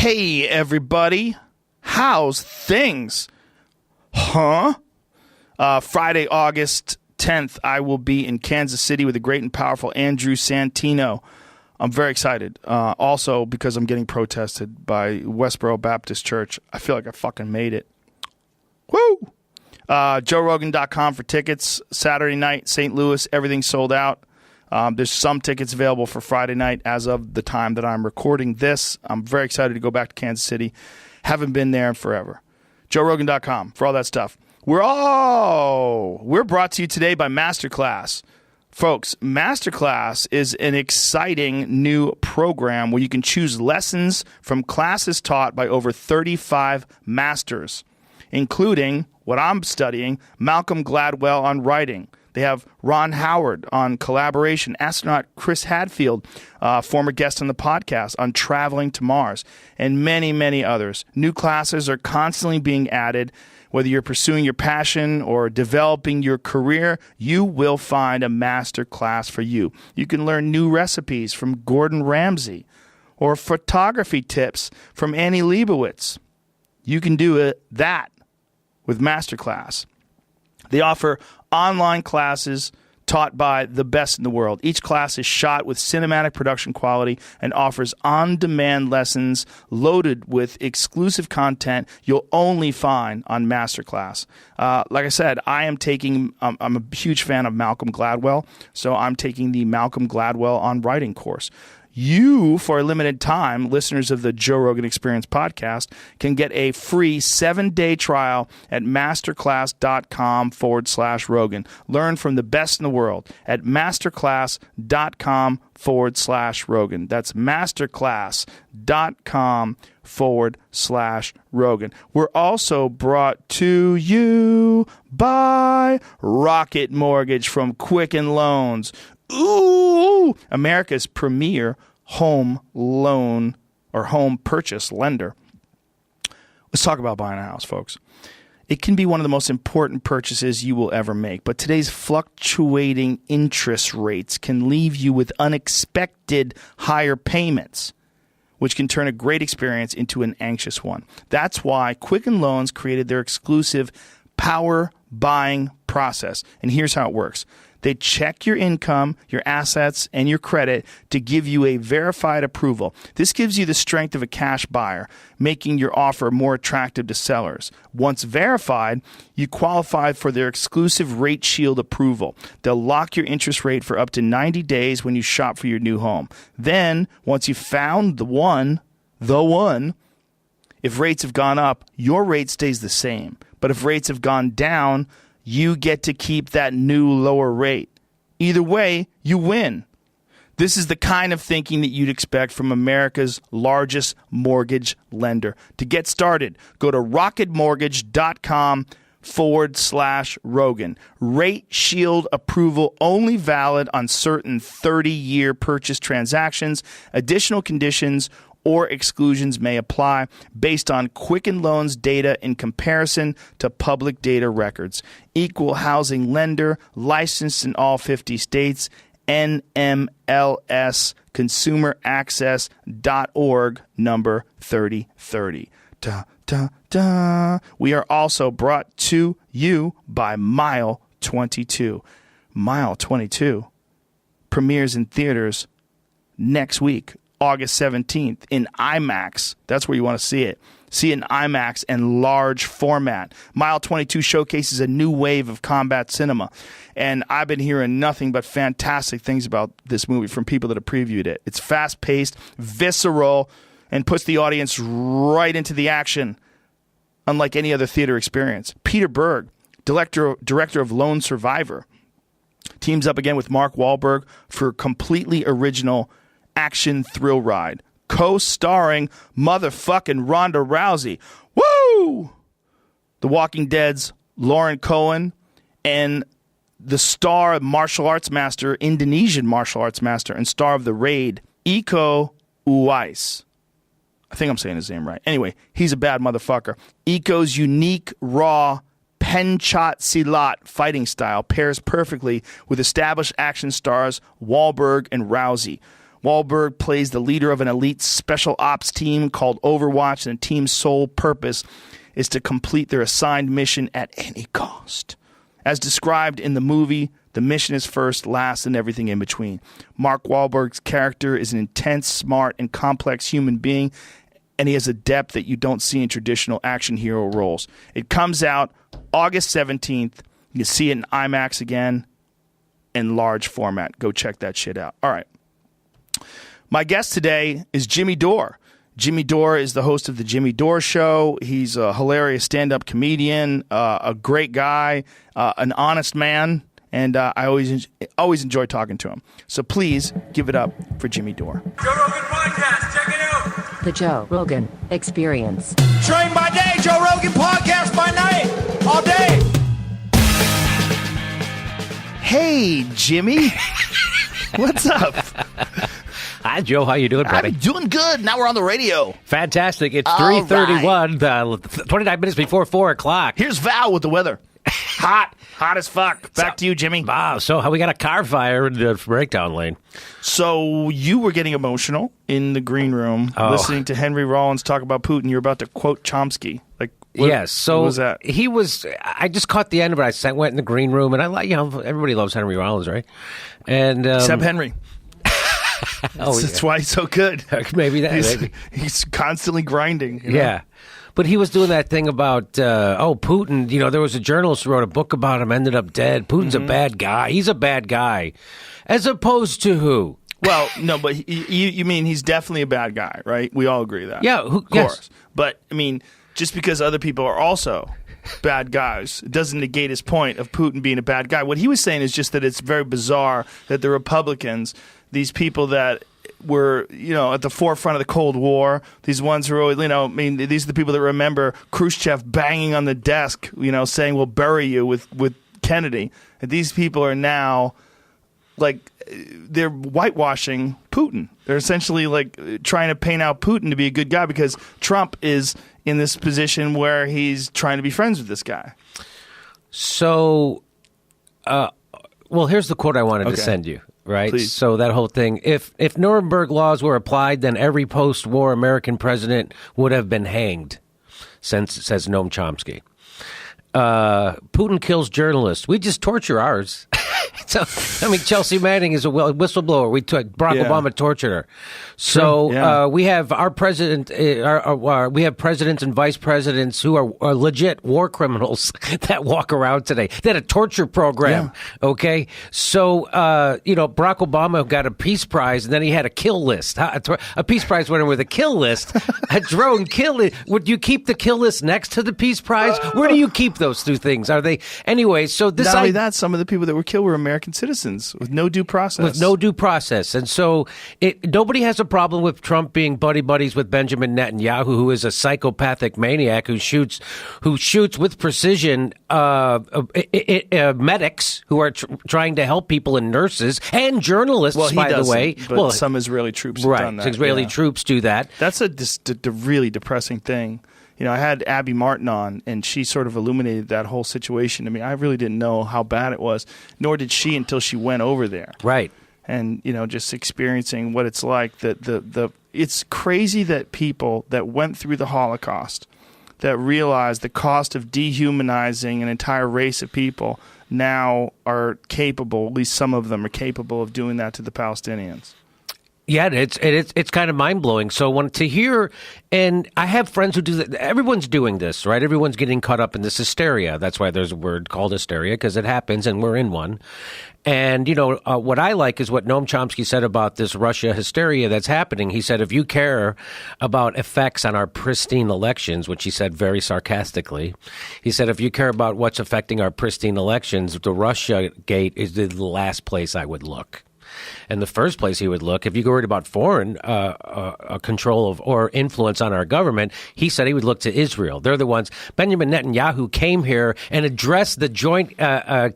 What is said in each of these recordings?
Hey, everybody. How's things? Friday, August 10th, I will be in Kansas City with the great and powerful Andrew Santino. I'm very excited. Also, because I'm getting protested by Westboro Baptist Church. I feel like I fucking made it. Woo! JoeRogan.com for tickets. Saturday night, St. Louis, everything's sold out. There's some tickets available for Friday night as of the time that I'm recording this. I'm very excited to go back to Kansas City. Haven't been there in forever. JoeRogan.com for all that stuff. We're brought to you today by Masterclass. Folks, Masterclass is an exciting new program where you can choose lessons from classes taught by over 35 masters, including what I'm studying, Malcolm Gladwell on writing. They have Ron Howard on collaboration, astronaut Chris Hadfield, former guest on the podcast, on traveling to Mars, and many, many others. New classes are constantly being added. Whether you're pursuing your passion or developing your career, you will find a master class for you. You can learn new recipes from Gordon Ramsay or photography tips from Annie Leibovitz. You can do that with Masterclass. They offer online classes taught by the best in the world. Each class is shot with cinematic production quality and offers on-demand lessons loaded with exclusive content you'll only find on Masterclass. Like I said, I'm a huge fan of Malcolm Gladwell, so I'm taking the Malcolm Gladwell on writing course. You, for a limited time, listeners of the Joe Rogan Experience podcast, can get a free 7-day trial at masterclass.com/Rogan. Learn from the best in the world at masterclass.com/Rogan. That's masterclass.com/Rogan. We're also brought to you by Rocket Mortgage from Quicken Loans. Ooh, America's premier home loan or home purchase lender. Let's talk about buying a house, folks. It can be one of the most important purchases you will ever make, but today's fluctuating interest rates can leave you with unexpected higher payments, which can turn a great experience into an anxious one. That's why Quicken Loans created their exclusive power buying process. And here's how it works. They check your income, your assets, and your credit to give you a verified approval. This gives you the strength of a cash buyer, making your offer more attractive to sellers. Once verified, you qualify for their exclusive Rate Shield approval. They'll lock your interest rate for up to 90 days when you shop for your new home. Then, once you've found the one, if rates have gone up, your rate stays the same. But if rates have gone down, you get to keep that new lower rate. Either way, you win. This is the kind of thinking that you'd expect from America's largest mortgage lender. To get started, go to rocketmortgage.com/Rogan. Rate Shield approval only valid on certain 30-year purchase transactions. Additional conditions or exclusions may apply based on Quicken Loans data in comparison to public data records. Equal housing lender, licensed in all 50 states, NMLS, consumeraccess.org, number 3030. We are also brought to you by Mile 22. Mile 22 premieres in theaters next week, August 17th, in IMAX. That's where you want to see it. See it in IMAX and large format. Mile 22 showcases a new wave of combat cinema. And I've been hearing nothing but fantastic things about this movie from people that have previewed it. It's fast-paced, visceral, and puts the audience right into the action, unlike any other theater experience. Peter Berg, director of Lone Survivor, teams up again with Mark Wahlberg for a completely original action thrill ride, co-starring motherfucking Ronda Rousey. Woo! The Walking Dead's Lauren Cohen and the star martial arts master, Indonesian martial arts master, and star of The Raid, Iko Uwais. I think I'm saying his name right. Anyway, he's a bad motherfucker. Iko's unique, raw, penchat silat fighting style pairs perfectly with established action stars Wahlberg and Rousey. Wahlberg plays the leader of an elite special ops team called Overwatch, and the team's sole purpose is to complete their assigned mission at any cost. As described in the movie, the mission is first, last, and everything in between. Mark Wahlberg's character is an intense, smart, and complex human being, and he has a depth that you don't see in traditional action hero roles. It comes out August 17th. You can see it in IMAX again in large format. Go check that shit out. All right. My guest today is Jimmy Dore. Jimmy Dore is the host of The Jimmy Dore Show. He's a hilarious stand-up comedian, a great guy, an honest man, and I always enjoy talking to him. So please give it up for Jimmy Dore. Joe Rogan Podcast, check it out. The Joe Rogan Experience. Train by day, Joe Rogan Podcast by night, all day. Hey, Jimmy. What's up? Hi, Joe. How you doing, buddy? I'm doing good. Now we're on the radio. Fantastic. It's All 3:31, 29 minutes before 4 o'clock. Here's Val with the weather. Hot as fuck. Back to you, Jimmy. Wow. So how we got a car fire in the breakdown lane. So you were getting emotional in the green room listening to Henry Rollins talk about Putin. You're about to quote Chomsky. Yes. So what was that? I just caught the end of it. I went in the green room, and everybody loves Henry Rollins, right? And except Henry. That's why he's so good. Maybe he's constantly grinding. Yeah. But he was doing that thing about, Putin. There was a journalist who wrote a book about him, ended up dead. Putin's a bad guy. He's a bad guy. As opposed to who? Well, no, but you mean he's definitely a bad guy, right? We all agree that. Yeah, of course. Yes. But, I mean, just because other people are also bad guys, it doesn't negate his point of Putin being a bad guy. What he was saying is just that it's very bizarre that the Republicans, these people that were, at the forefront of the Cold War, these ones who are, these are the people that remember Khrushchev banging on the desk, saying, we'll bury you with Kennedy. And these people are now, they're whitewashing Putin. They're essentially, trying to paint out Putin to be a good guy because Trump is in this position where he's trying to be friends with this guy. So, here's the quote I wanted to send you. Right. Please. So that whole thing, if Nuremberg laws were applied, then every post-war American president would have been hanged, says Noam Chomsky. Putin kills journalists. We just torture ours. Chelsea Manning is a whistleblower. Barack Obama tortured her. So we have our president. We have presidents and vice presidents who are legit war criminals that walk around today. They had a torture program. Yeah. Okay, so Barack Obama got a peace prize, and then he had a kill list. A peace prize winner with a kill list, a drone kill list. Would you keep the kill list next to the peace prize? Where do you keep those two things? Are they anyway? So this not only that, some of the people that were killed were American citizens with no due process. And so nobody has a problem with Trump being buddies with Benjamin Netanyahu, who is a psychopathic maniac who shoots with precision medics who are trying to help people and nurses and journalists, by the way. But some Israeli troops have done that. Israeli troops do that. That's a really depressing thing. I had Abby Martin on, and she sort of illuminated that whole situation. I mean, I really didn't know how bad it was, nor did she until she went over there. Right. And, just experiencing what it's like. It's crazy that people that went through the Holocaust, that realized the cost of dehumanizing an entire race of people, now are capable, at least some of them are capable of doing that to the Palestinians. Yeah, it's kind of mind-blowing. So to hear, and I have friends who do that. Everyone's doing this, right? Everyone's getting caught up in this hysteria. That's why there's a word called hysteria, because it happens, and we're in one. And, what I like is what Noam Chomsky said about this Russia hysteria that's happening. He said, if you care about effects on our pristine elections, which he said very sarcastically, he said, if you care about what's affecting our pristine elections, the Russia gate is the last place I would look. And the first place he would look, if you worried about foreign control of or influence on our government, he said he would look to Israel. They're the ones. Benjamin Netanyahu came here and addressed the joint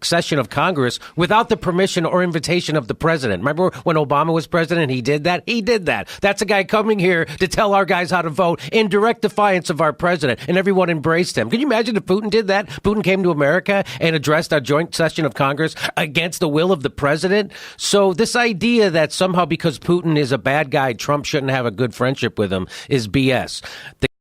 session of Congress without the permission or invitation of the president. Remember when Obama was president, he did that? He did that. That's a guy coming here to tell our guys how to vote in direct defiance of our president, and everyone embraced him. Can you imagine if Putin did that? Putin came to America and addressed our joint session of Congress against the will of the president. So this idea idea that somehow because Putin is a bad guy, Trump shouldn't have a good friendship with him is BS.